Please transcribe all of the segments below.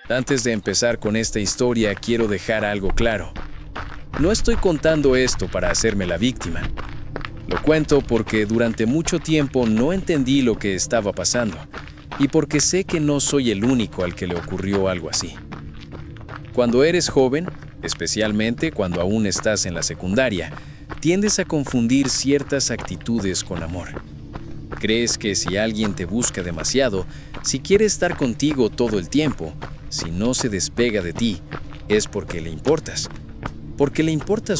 Antes de empezar con esta historia, quiero dejar algo claro. No estoy contando esto para hacerme la víctima. Lo cuento porque durante mucho tiempo no entendí lo que estaba pasando y porque sé que no soy el único al que le ocurrió algo así. Cuando eres joven, especialmente cuando aún estás en la secundaria, tiendes a confundir ciertas actitudes con amor. Crees que si alguien te busca demasiado, si quiere estar contigo todo el tiempo, si no se despega de ti, es porque le importas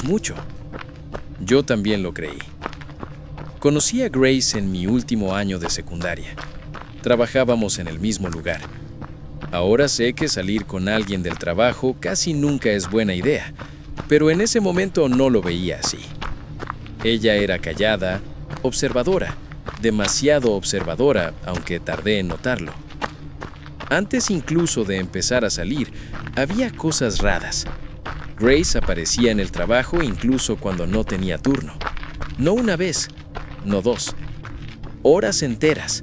mucho. Yo también lo creí. Conocí a Grace en mi último año de secundaria. Trabajábamos en el mismo lugar. Ahora sé que salir con alguien del trabajo casi nunca es buena idea, pero en ese momento no lo veía así. Ella era callada, observadora, demasiado observadora, aunque tardé en notarlo. Antes incluso de empezar a salir, había cosas raras. Grace aparecía en el trabajo incluso cuando no tenía turno. No una vez, no dos. Horas enteras.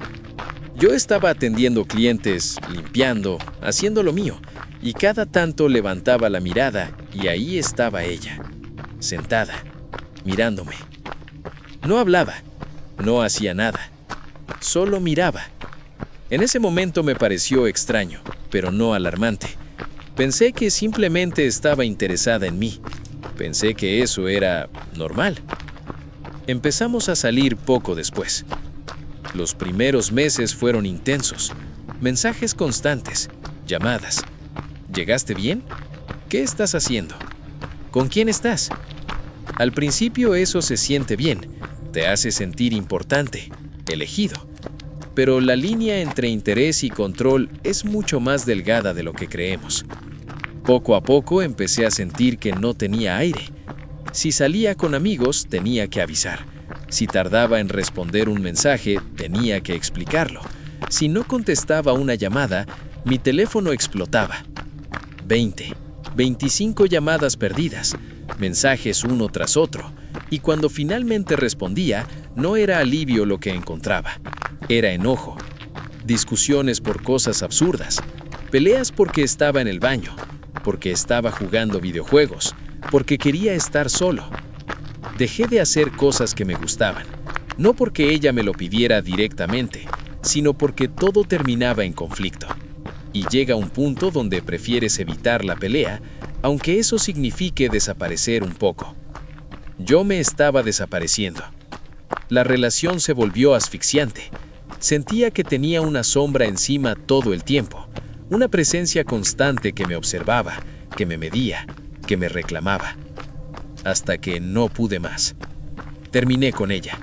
Yo estaba atendiendo clientes, limpiando, haciendo lo mío, y cada tanto levantaba la mirada y ahí estaba ella, sentada, mirándome. No hablaba, no hacía nada, solo miraba. En ese momento me pareció extraño, pero no alarmante. Pensé que simplemente estaba interesada en mí. Pensé que eso era normal. Empezamos a salir poco después. Los primeros meses fueron intensos. Mensajes constantes, llamadas. ¿Llegaste bien? ¿Qué estás haciendo? ¿Con quién estás? Al principio eso se siente bien, te hace sentir importante, elegido. Pero la línea entre interés y control es mucho más delgada de lo que creemos. Poco a poco empecé a sentir que no tenía aire. Si salía con amigos, tenía que avisar. Si tardaba en responder un mensaje, tenía que explicarlo. Si no contestaba una llamada, mi teléfono explotaba. 20, 25 llamadas perdidas, mensajes uno tras otro. Y cuando finalmente respondía, no era alivio lo que encontraba. Era enojo. Discusiones por cosas absurdas. Peleas porque estaba en el baño, porque estaba jugando videojuegos, porque quería estar solo. Dejé de hacer cosas que me gustaban, no porque ella me lo pidiera directamente, sino porque todo terminaba en conflicto. Y llega un punto donde prefieres evitar la pelea, aunque eso signifique desaparecer un poco. Yo me estaba desapareciendo. La relación se volvió asfixiante. Sentía que tenía una sombra encima todo el tiempo, una presencia constante que me observaba, que me medía, que me reclamaba. Hasta que no pude más. Terminé con ella.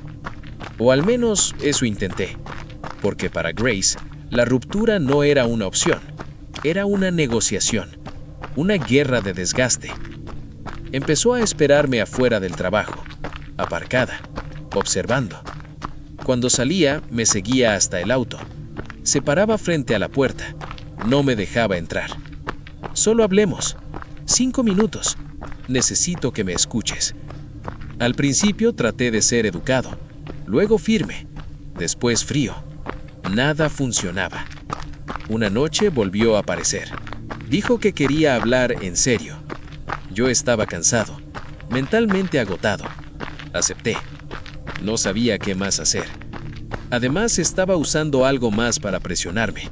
O al menos eso intenté, porque para Grace, la ruptura no era una opción, era una negociación, una guerra de desgaste. Empezó a esperarme afuera del trabajo, aparcada, observando. Cuando salía, me seguía hasta el auto. Se paraba frente a la puerta. No me dejaba entrar. Solo hablemos. 5 minutos. Necesito que me escuches. Al principio traté de ser educado, luego firme, después frío. Nada funcionaba. Una noche volvió a aparecer. Dijo que quería hablar en serio. Yo estaba cansado, mentalmente agotado. Acepté. No sabía qué más hacer. Además, estaba usando algo más para presionarme.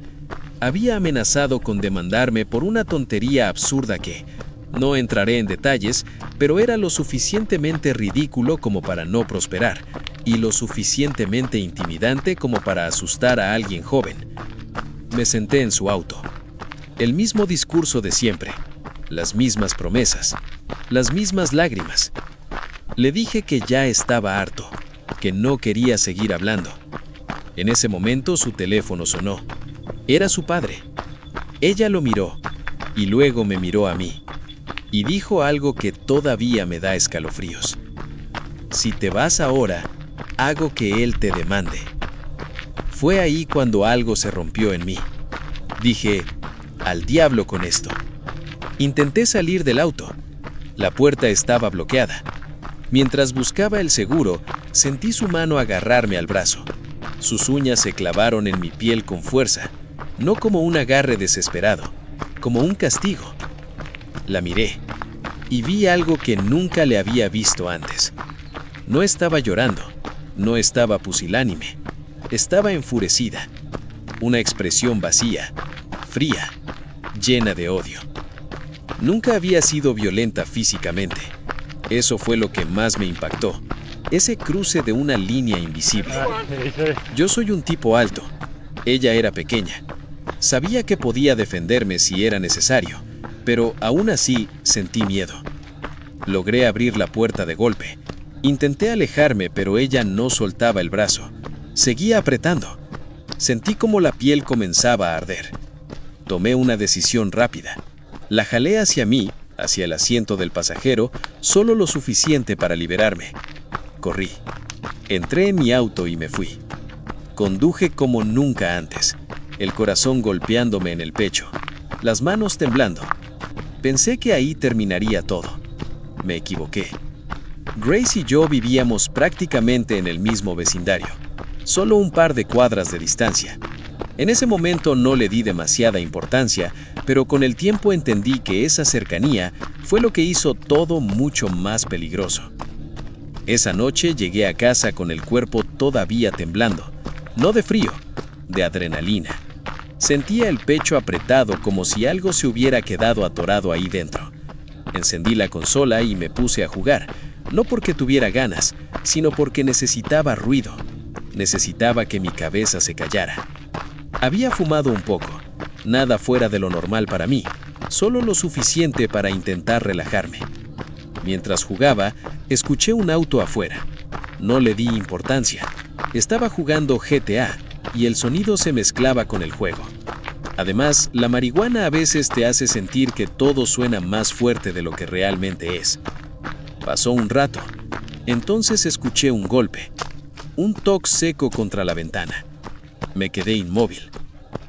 Había amenazado con demandarme por una tontería absurda que, no entraré en detalles, pero era lo suficientemente ridículo como para no prosperar, y lo suficientemente intimidante como para asustar a alguien joven. Me senté en su auto. El mismo discurso de siempre, las mismas promesas, las mismas lágrimas. Le dije que ya estaba harto, que no quería seguir hablando. En ese momento su teléfono sonó. Era su padre. Ella lo miró y luego me miró a mí y dijo algo que todavía me da escalofríos. Si te vas ahora, hago que él te demande. Fue ahí cuando algo se rompió en mí. Dije, al diablo con esto. Intenté salir del auto. La puerta estaba bloqueada. Mientras buscaba el seguro, sentí su mano agarrarme al brazo. Sus uñas se clavaron en mi piel con fuerza, no como un agarre desesperado, como un castigo. La miré y vi algo que nunca le había visto antes. No estaba llorando, no estaba pusilánime, estaba enfurecida. Una expresión vacía, fría, llena de odio. Nunca había sido violenta físicamente. Eso fue lo que más me impactó, ese cruce de una línea invisible. Yo soy un tipo alto, ella era pequeña. Sabía que podía defenderme si era necesario, pero aún así sentí miedo. Logré abrir la puerta de golpe. Intenté alejarme, pero ella no soltaba el brazo. Seguía apretando. Sentí como la piel comenzaba a arder. Tomé una decisión rápida. La jalé hacia mí, hacia el asiento del pasajero, solo lo suficiente para liberarme. Corrí. Entré en mi auto y me fui. Conduje como nunca antes, el corazón golpeándome en el pecho, las manos temblando. Pensé que ahí terminaría todo. Me equivoqué. Grace y yo vivíamos prácticamente en el mismo vecindario, solo un par de cuadras de distancia. En ese momento no le di demasiada importancia, pero con el tiempo entendí que esa cercanía fue lo que hizo todo mucho más peligroso. Esa noche llegué a casa con el cuerpo todavía temblando, no de frío, de adrenalina. Sentía el pecho apretado como si algo se hubiera quedado atorado ahí dentro. Encendí la consola y me puse a jugar, no porque tuviera ganas, sino porque necesitaba ruido. Necesitaba que mi cabeza se callara. Había fumado un poco, nada fuera de lo normal para mí, solo lo suficiente para intentar relajarme. Mientras jugaba, escuché un auto afuera. No le di importancia. Estaba jugando GTA y el sonido se mezclaba con el juego. Además, la marihuana a veces te hace sentir que todo suena más fuerte de lo que realmente es. Pasó un rato. Entonces escuché un golpe. Un toque seco contra la ventana. Me quedé inmóvil.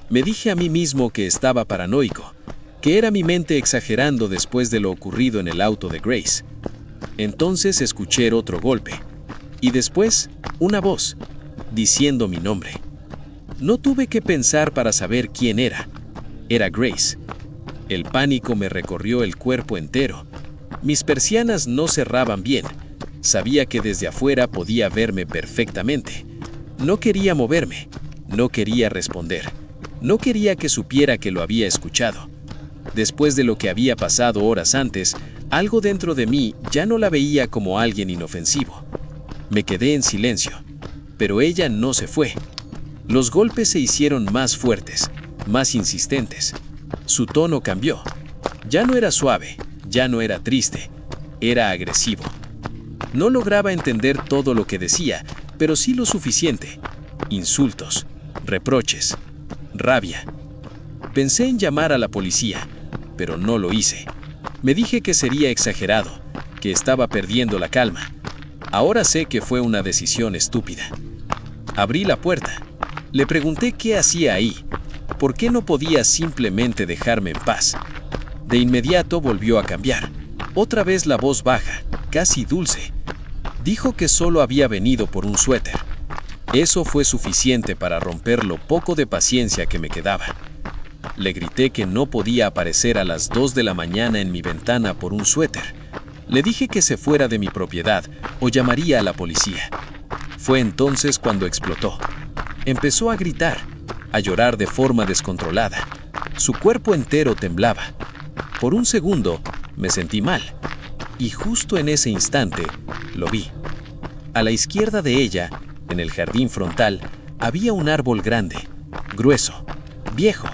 Me dije a mí mismo que estaba paranoico, que era mi mente exagerando después de lo ocurrido en el auto de Grace. Entonces escuché otro golpe. Y después, una voz, diciendo mi nombre. No tuve que pensar para saber quién era. Era Grace. El pánico me recorrió el cuerpo entero. Mis persianas no cerraban bien. Sabía que desde afuera podía verme perfectamente. No quería moverme. No quería responder. No quería que supiera que lo había escuchado. Después de lo que había pasado horas antes, algo dentro de mí ya no la veía como alguien inofensivo. Me quedé en silencio, pero ella no se fue. Los golpes se hicieron más fuertes, más insistentes. Su tono cambió. Ya no era suave, ya no era triste, era agresivo. No lograba entender todo lo que decía, pero sí lo suficiente. Insultos, reproches, rabia. Pensé en llamar a la policía, pero no lo hice. Me dije que sería exagerado, que estaba perdiendo la calma. Ahora sé que fue una decisión estúpida. Abrí la puerta. Le pregunté qué hacía ahí. ¿Por qué no podía simplemente dejarme en paz? De inmediato volvió a cambiar. Otra vez la voz baja, casi dulce. Dijo que solo había venido por un suéter. Eso fue suficiente para romper lo poco de paciencia que me quedaba. Le grité que no podía aparecer a las 2 de la mañana en mi ventana por un suéter. Le dije que se fuera de mi propiedad o llamaría a la policía. Fue entonces cuando explotó. Empezó a gritar, a llorar de forma descontrolada. Su cuerpo entero temblaba. Por un segundo me sentí mal. Y justo en ese instante lo vi. A la izquierda de ella, en el jardín frontal, había un árbol grande, grueso, viejo.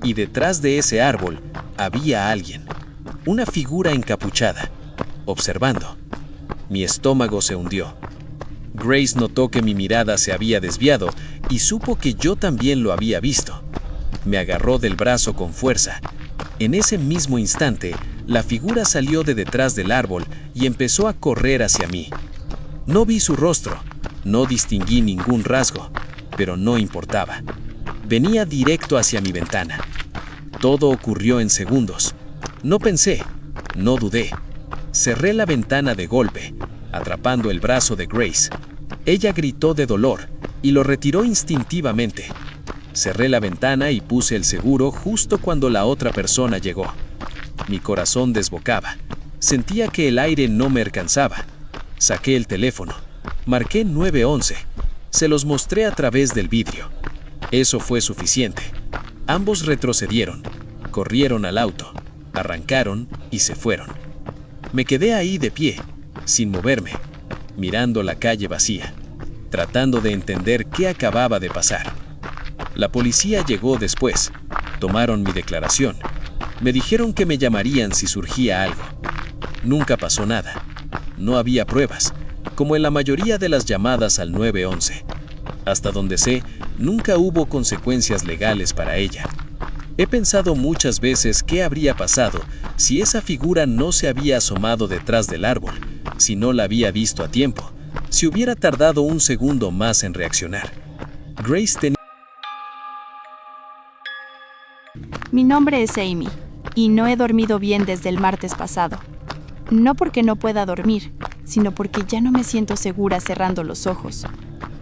Y detrás de ese árbol había alguien, una figura encapuchada, observando. Mi estómago se hundió. Grace notó que mi mirada se había desviado y supo que yo también lo había visto. Me agarró del brazo con fuerza. En ese mismo instante, la figura salió de detrás del árbol y empezó a correr hacia mí. No vi su rostro, no distinguí ningún rasgo, pero no importaba. Venía directo hacia mi ventana. Todo ocurrió en segundos. No pensé, no dudé. Cerré la ventana de golpe, atrapando el brazo de Grace. Ella gritó de dolor y lo retiró instintivamente. Cerré la ventana y puse el seguro justo cuando la otra persona llegó. Mi corazón desbocaba. Sentía que el aire no me alcanzaba. Saqué el teléfono. Marqué 911. Se los mostré a través del vidrio. Eso fue suficiente. Ambos retrocedieron, corrieron al auto, arrancaron y se fueron. Me quedé ahí de pie, sin moverme, mirando la calle vacía, tratando de entender qué acababa de pasar. La policía llegó después, tomaron mi declaración, me dijeron que me llamarían si surgía algo. Nunca pasó nada, no había pruebas, como en la mayoría de las llamadas al 911. Hasta donde sé, nunca hubo consecuencias legales para ella. He pensado muchas veces qué habría pasado si esa figura no se había asomado detrás del árbol, si no la había visto a tiempo, si hubiera tardado un segundo más en reaccionar. Grace tenía... Mi nombre es Amy, y no he dormido bien desde el martes pasado. No porque no pueda dormir, sino porque ya no me siento segura cerrando los ojos.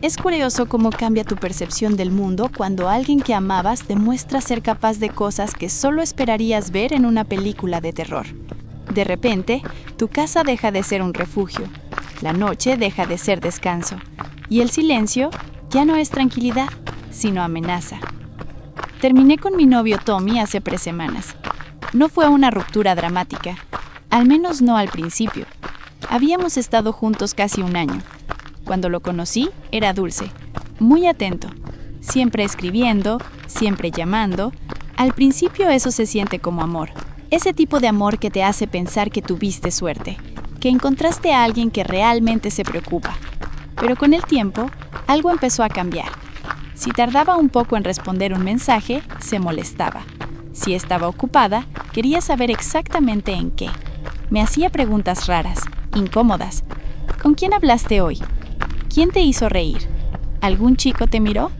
Es curioso cómo cambia tu percepción del mundo cuando alguien que amabas demuestra ser capaz de cosas que solo esperarías ver en una película de terror. De repente, tu casa deja de ser un refugio, la noche deja de ser descanso, y el silencio ya no es tranquilidad, sino amenaza. Terminé con mi novio Tommy hace 3 semanas. No fue una ruptura dramática, al menos no al principio. Habíamos estado juntos casi 1 año. Cuando lo conocí, era dulce, muy atento, siempre escribiendo, siempre llamando. Al principio eso se siente como amor. Ese tipo de amor que te hace pensar que tuviste suerte, que encontraste a alguien que realmente se preocupa. Pero con el tiempo, algo empezó a cambiar. Si tardaba un poco en responder un mensaje, se molestaba. Si estaba ocupada, quería saber exactamente en qué. Me hacía preguntas raras, incómodas. ¿Con quién hablaste hoy? ¿Quién te hizo reír? ¿Algún chico te miró?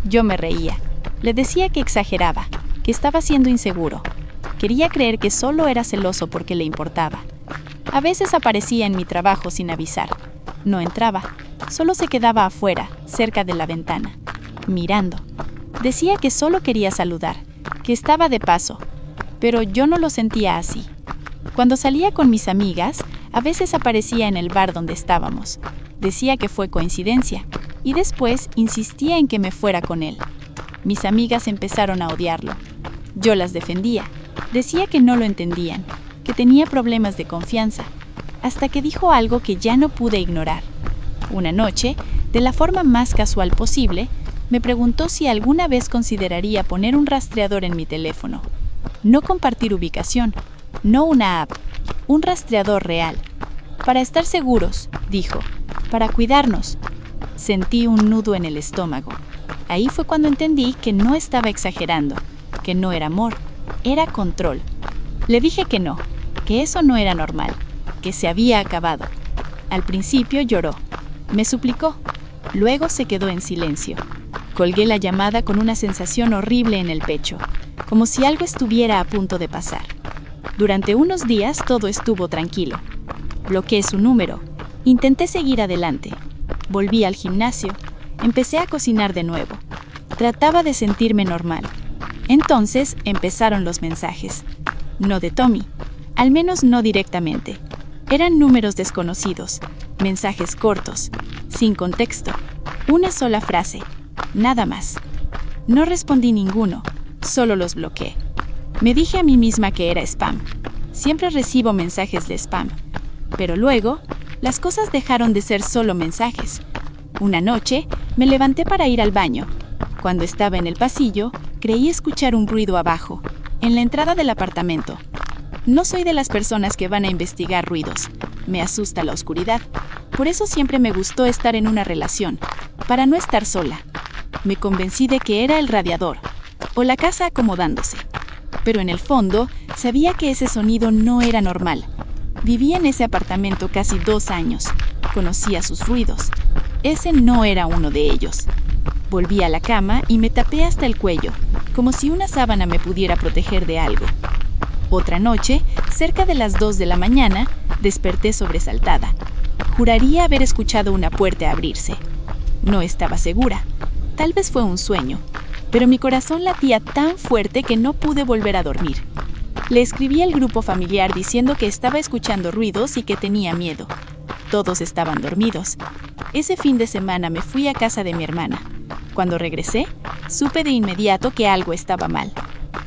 Yo me reía. Le decía que exageraba, que estaba siendo inseguro. Quería creer que solo era celoso porque le importaba. A veces aparecía en mi trabajo sin avisar. No entraba, solo se quedaba afuera, cerca de la ventana, mirando. Decía que solo quería saludar, que estaba de paso, pero yo no lo sentía así. Cuando salía con mis amigas, a veces aparecía en el bar donde estábamos. Decía que fue coincidencia, y después insistía en que me fuera con él. Mis amigas empezaron a odiarlo. Yo las defendía. Decía que no lo entendían, que tenía problemas de confianza, hasta que dijo algo que ya no pude ignorar. Una noche, de la forma más casual posible, me preguntó si alguna vez consideraría poner un rastreador en mi teléfono. No compartir ubicación, no una app, un rastreador real. Para estar seguros, dijo, para cuidarnos. Sentí un nudo en el estómago. Ahí fue cuando entendí que no estaba exagerando, que no era amor, era control. Le dije que no, que eso no era normal, que se había acabado. Al principio lloró, me suplicó, luego se quedó en silencio. Colgué la llamada con una sensación horrible en el pecho, como si algo estuviera a punto de pasar. Durante unos días todo estuvo tranquilo. Bloqueé su número, intenté seguir adelante. Volví al gimnasio, empecé a cocinar de nuevo. Trataba de sentirme normal. Entonces empezaron los mensajes. No de Tommy, al menos no directamente. Eran números desconocidos, mensajes cortos, sin contexto, una sola frase, nada más. No respondí ninguno, solo los bloqueé. Me dije a mí misma que era spam. Siempre recibo mensajes de spam. Pero luego, las cosas dejaron de ser solo mensajes. Una noche, me levanté para ir al baño. Cuando estaba en el pasillo, creí escuchar un ruido abajo, en la entrada del apartamento. No soy de las personas que van a investigar ruidos. Me asusta la oscuridad. Por eso siempre me gustó estar en una relación, para no estar sola. Me convencí de que era el radiador, o la casa acomodándose. Pero en el fondo, sabía que ese sonido no era normal. Viví en ese apartamento casi 2 años. Conocía sus ruidos. Ese no era uno de ellos. Volví a la cama y me tapé hasta el cuello, como si una sábana me pudiera proteger de algo. Otra noche, cerca de las 2 de la mañana, desperté sobresaltada. Juraría haber escuchado una puerta abrirse. No estaba segura. Tal vez fue un sueño. pero mi corazón latía tan fuerte que no pude volver a dormir. Le escribí al grupo familiar diciendo que estaba escuchando ruidos y que tenía miedo. Todos estaban dormidos. Ese fin de semana me fui a casa de mi hermana. Cuando regresé, supe de inmediato que algo estaba mal.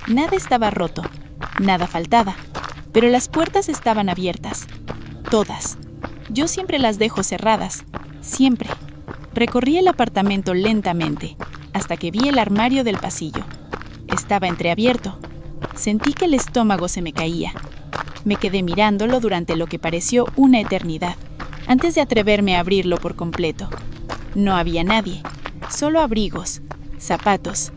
Nada estaba roto, nada faltaba, pero las puertas estaban abiertas. Todas. Yo siempre las dejo cerradas, siempre. Recorrí el apartamento lentamente, hasta que vi el armario del pasillo. Estaba entreabierto. Sentí que el estómago se me caía. Me quedé mirándolo durante lo que pareció una eternidad, antes de atreverme a abrirlo por completo. No había nadie, solo abrigos, zapatos.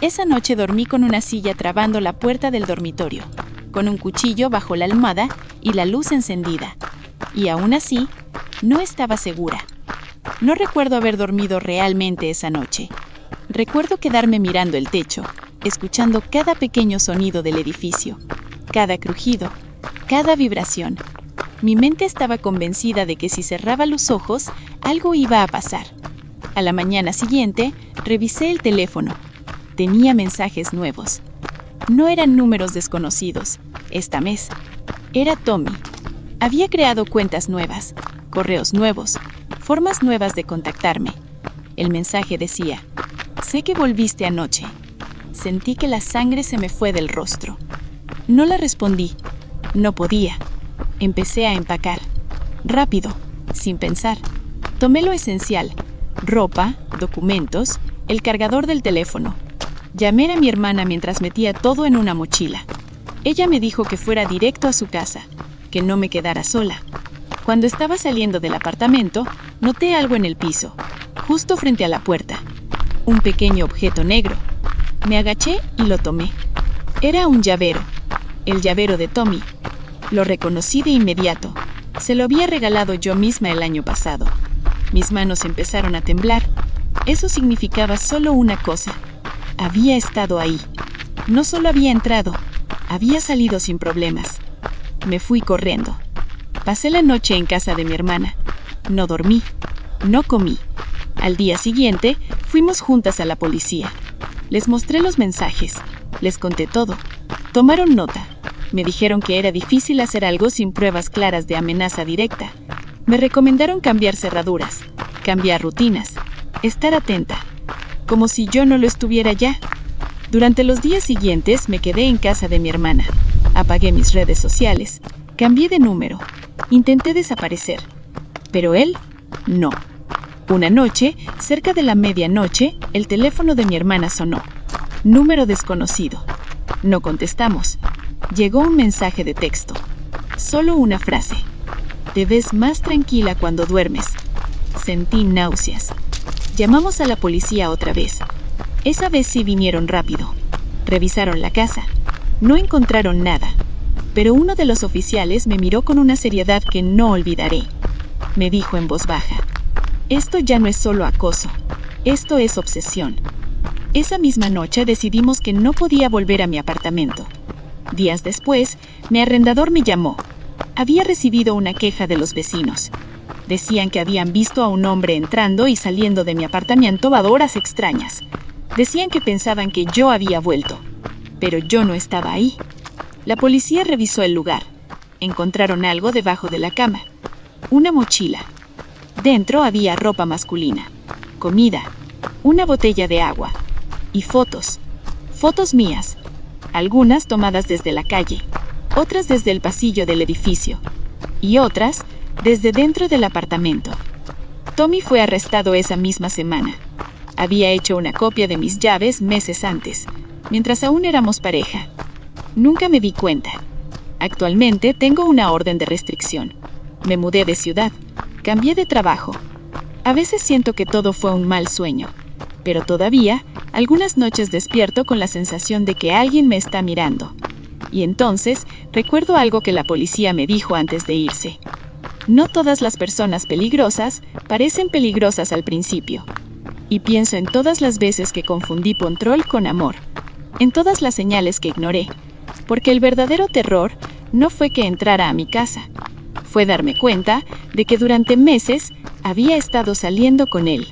Esa noche dormí con una silla trabando la puerta del dormitorio, con un cuchillo bajo la almohada y la luz encendida. Y aún así, no estaba segura. No recuerdo haber dormido realmente esa noche. Recuerdo quedarme mirando el techo, escuchando cada pequeño sonido del edificio, cada crujido, cada vibración. Mi mente estaba convencida de que si cerraba los ojos, algo iba a pasar. A la mañana siguiente, revisé el teléfono. Tenía mensajes nuevos. No eran números desconocidos, esta vez. Era Tommy. Había creado cuentas nuevas, correos nuevos, formas nuevas de contactarme. El mensaje decía: sé que volviste anoche. Sentí que la sangre se me fue del rostro. No le respondí. No podía. Empecé a empacar. Rápido, sin pensar. Tomé lo esencial: ropa, documentos, el cargador del teléfono. Llamé a mi hermana mientras metía todo en una mochila. Ella me dijo que fuera directo a su casa, que no me quedara sola. Cuando estaba saliendo del apartamento, noté algo en el piso, justo frente a la puerta. Un pequeño objeto negro. Me agaché y lo tomé. Era un llavero, el llavero de Tommy. Lo reconocí de inmediato. Se lo había regalado yo misma el año pasado. Mis manos empezaron a temblar. Eso significaba solo una cosa. Había estado ahí. No solo había entrado, había salido sin problemas. Me fui corriendo. Pasé la noche en casa de mi hermana. No dormí, no comí. Al día siguiente, fuimos juntas a la policía. Les mostré los mensajes, les conté todo. Tomaron nota. Me dijeron que era difícil hacer algo sin pruebas claras de amenaza directa. Me recomendaron cambiar cerraduras, cambiar rutinas, estar atenta, como si yo no lo estuviera ya. Durante los días siguientes me quedé en casa de mi hermana. Apagué mis redes sociales, cambié de número, intenté desaparecer. Pero él, no. Una noche, cerca de la medianoche, el teléfono de mi hermana sonó. Número desconocido. No contestamos. Llegó un mensaje de texto. Solo una frase. Te ves más tranquila cuando duermes. Sentí náuseas. Llamamos a la policía otra vez. Esa vez sí vinieron rápido. Revisaron la casa. No encontraron nada. Pero uno de los oficiales me miró con una seriedad que no olvidaré. Me dijo en voz baja: esto ya no es solo acoso. Esto es obsesión. Esa misma noche decidimos que no podía volver a mi apartamento. Días después, mi arrendador me llamó. Había recibido una queja de los vecinos. Decían que habían visto a un hombre entrando y saliendo de mi apartamento a horas extrañas. Decían que pensaban que yo había vuelto, pero yo no estaba ahí. La policía revisó el lugar. Encontraron algo debajo de la cama. Una mochila. Dentro había ropa masculina, comida, una botella de agua y fotos. Fotos mías. Algunas tomadas desde la calle, otras desde el pasillo del edificio y otras desde dentro del apartamento. Tommy fue arrestado esa misma semana. Había hecho una copia de mis llaves meses antes, mientras aún éramos pareja. Nunca me di cuenta. Actualmente tengo una orden de restricción. Me mudé de ciudad, cambié de trabajo. A veces siento que todo fue un mal sueño, pero todavía, algunas noches despierto con la sensación de que alguien me está mirando. Y entonces, recuerdo algo que la policía me dijo antes de irse. No todas las personas peligrosas parecen peligrosas al principio. Y pienso en todas las veces que confundí control con amor, en todas las señales que ignoré, porque el verdadero terror no fue que entrara a mi casa, fue darme cuenta de que durante meses había estado saliendo con él.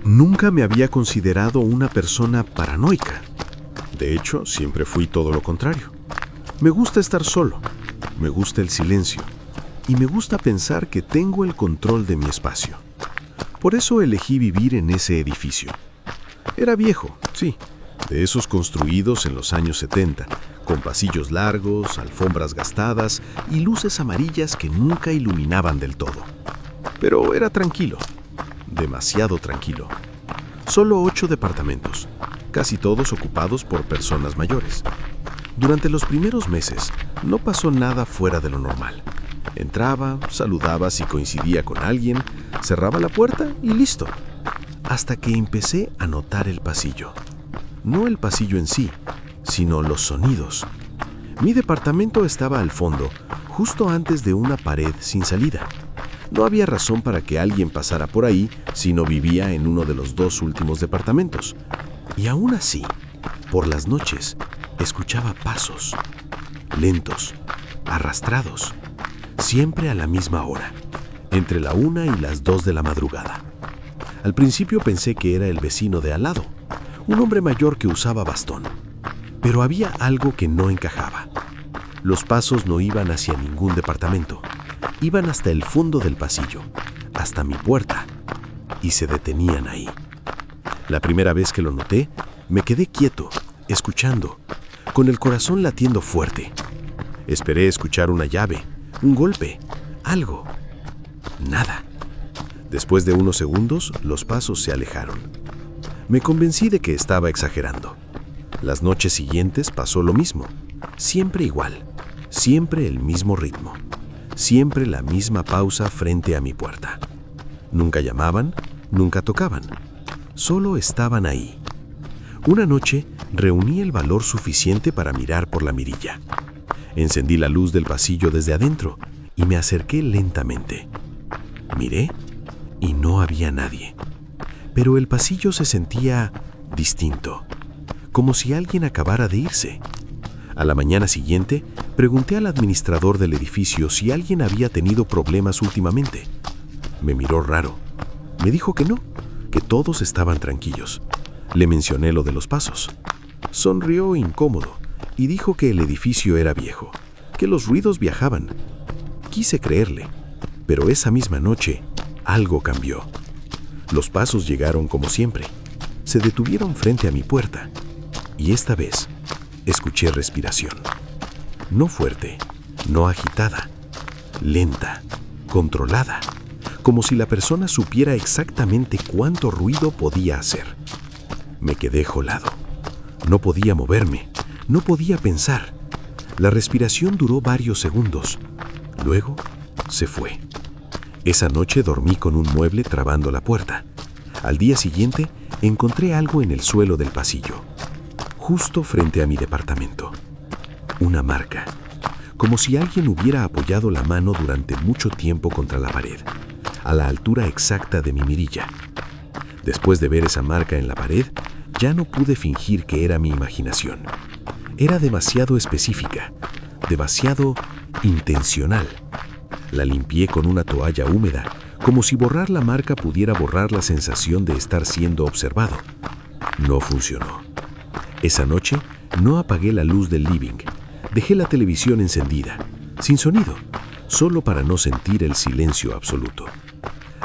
Nunca me había considerado una persona paranoica. De hecho, siempre fui todo lo contrario. Me gusta estar solo, me gusta el silencio y me gusta pensar que tengo el control de mi espacio. Por eso elegí vivir en ese edificio. Era viejo, sí, de esos construidos en los años 70, con pasillos largos, alfombras gastadas y luces amarillas que nunca iluminaban del todo. Pero era tranquilo, demasiado tranquilo. Solo 8 departamentos, casi todos ocupados por personas mayores. Durante los primeros meses no pasó nada fuera de lo normal. Entraba, saludaba si coincidía con alguien, cerraba la puerta y listo. Hasta que empecé a notar el pasillo. No el pasillo en sí, sino los sonidos. Mi departamento estaba al fondo, justo antes de una pared sin salida. No había razón para que alguien pasara por ahí si no vivía en uno de los 2 últimos departamentos. Y aún así, por las noches, escuchaba pasos, lentos, arrastrados, siempre a la misma hora, entre la 1 y las 2 de la madrugada. Al principio pensé que era el vecino de al lado, un hombre mayor que usaba bastón. Pero había algo que no encajaba. Los pasos no iban hacia ningún departamento, iban hasta el fondo del pasillo, hasta mi puerta, y se detenían ahí. La primera vez que lo noté, me quedé quieto, escuchando, con el corazón latiendo fuerte. Esperé escuchar una llave, un golpe, algo. Nada. Después de unos segundos, los pasos se alejaron. Me convencí de que estaba exagerando. Las noches siguientes pasó lo mismo, siempre igual, siempre el mismo ritmo, siempre la misma pausa frente a mi puerta. Nunca llamaban, nunca tocaban, solo estaban ahí. Una noche reuní el valor suficiente para mirar por la mirilla. Encendí la luz del pasillo desde adentro y me acerqué lentamente. Miré y no había nadie, pero el pasillo se sentía distinto, como si alguien acabara de irse. A la mañana siguiente, pregunté al administrador del edificio si alguien había tenido problemas últimamente. Me miró raro. Me dijo que no, que todos estaban tranquilos. Le mencioné lo de los pasos. Sonrió incómodo y dijo que el edificio era viejo, que los ruidos viajaban. Quise creerle, pero esa misma noche algo cambió. Los pasos llegaron como siempre. Se detuvieron frente a mi puerta. Y esta vez escuché respiración. No fuerte, no agitada, lenta, controlada, como si la persona supiera exactamente cuánto ruido podía hacer. Me quedé colado. No podía moverme, no podía pensar. La respiración duró varios segundos. Luego se fue. Esa noche dormí con un mueble trabando la puerta. Al día siguiente encontré algo en el suelo del pasillo, justo frente a mi departamento. Una marca, como si alguien hubiera apoyado la mano durante mucho tiempo contra la pared, a la altura exacta de mi mirilla. Después de ver esa marca en la pared, ya no pude fingir que era mi imaginación. Era demasiado específica, demasiado intencional. La limpié con una toalla húmeda, como si borrar la marca pudiera borrar la sensación de estar siendo observado. No funcionó. Esa noche no apagué la luz del living. Dejé la televisión encendida, sin sonido, solo para no sentir el silencio absoluto.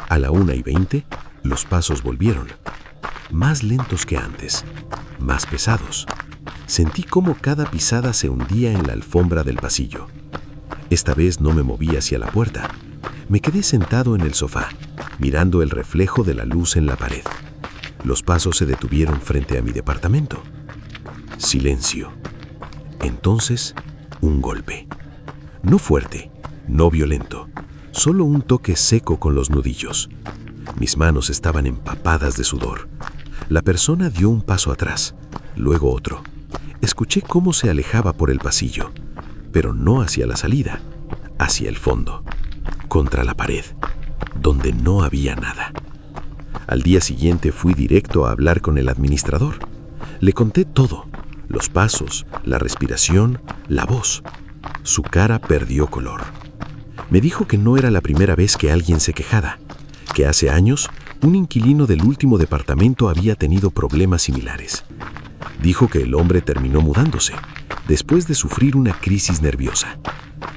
A la 1:20, los pasos volvieron. Más lentos que antes, más pesados. Sentí cómo cada pisada se hundía en la alfombra del pasillo. Esta vez no me moví hacia la puerta. Me quedé sentado en el sofá, mirando el reflejo de la luz en la pared. Los pasos se detuvieron frente a mi departamento. Silencio. Entonces, un golpe. No fuerte, no violento, solo un toque seco con los nudillos. Mis manos estaban empapadas de sudor. La persona dio un paso atrás, luego otro. Escuché cómo se alejaba por el pasillo, pero no hacia la salida, hacia el fondo, contra la pared, donde no había nada. Al día siguiente fui directo a hablar con el administrador. Le conté todo, los pasos, la respiración, la voz. Su cara perdió color. Me dijo que no era la primera vez que alguien se quejaba, que hace años Un inquilino del último departamento había tenido problemas similares. Dijo que el hombre terminó mudándose, después de sufrir una crisis nerviosa.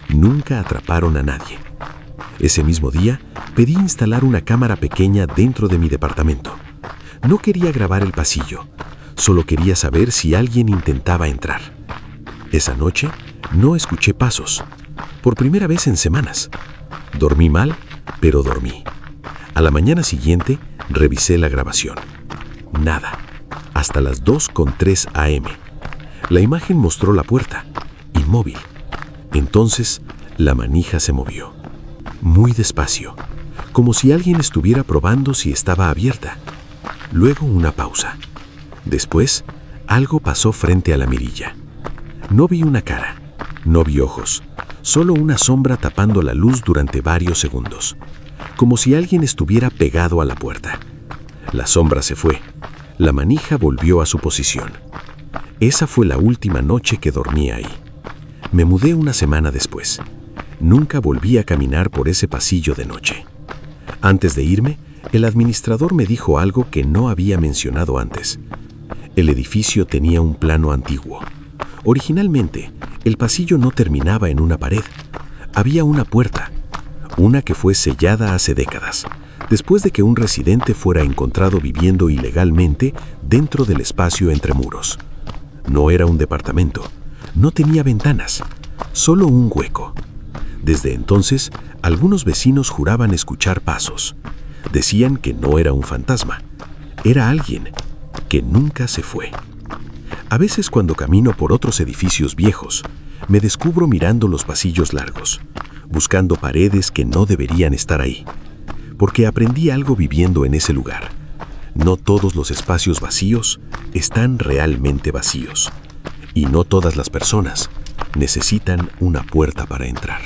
Nunca atraparon a nadie. Ese mismo día, pedí instalar una cámara pequeña dentro de mi departamento. No quería grabar el pasillo, solo quería saber si alguien intentaba entrar. Esa noche, no escuché pasos, por primera vez en semanas. Dormí mal, pero dormí. A la mañana siguiente, revisé la grabación. Nada. Hasta las 2:03 a.m. La imagen mostró la puerta, inmóvil. Entonces, la manija se movió. Muy despacio, como si alguien estuviera probando si estaba abierta. Luego una pausa. Después, algo pasó frente a la mirilla. No vi una cara, no vi ojos, solo una sombra tapando la luz durante varios segundos, como si alguien estuviera pegado a la puerta. La sombra se fue. La manija volvió a su posición. Esa fue la última noche que dormí ahí. Me mudé una semana después. Nunca volví a caminar por ese pasillo de noche. Antes de irme, el administrador me dijo algo que no había mencionado antes. El edificio tenía un plano antiguo. Originalmente, el pasillo no terminaba en una pared. Había una puerta, una que fue sellada hace décadas, después de que un residente fuera encontrado viviendo ilegalmente dentro del espacio entre muros. No era un departamento, no tenía ventanas, solo un hueco. Desde entonces, algunos vecinos juraban escuchar pasos. Decían que no era un fantasma, era alguien que nunca se fue. A veces cuando camino por otros edificios viejos, me descubro mirando los pasillos largos, buscando paredes que no deberían estar ahí, porque aprendí algo viviendo en ese lugar. No todos los espacios vacíos están realmente vacíos, y no todas las personas necesitan una puerta para entrar.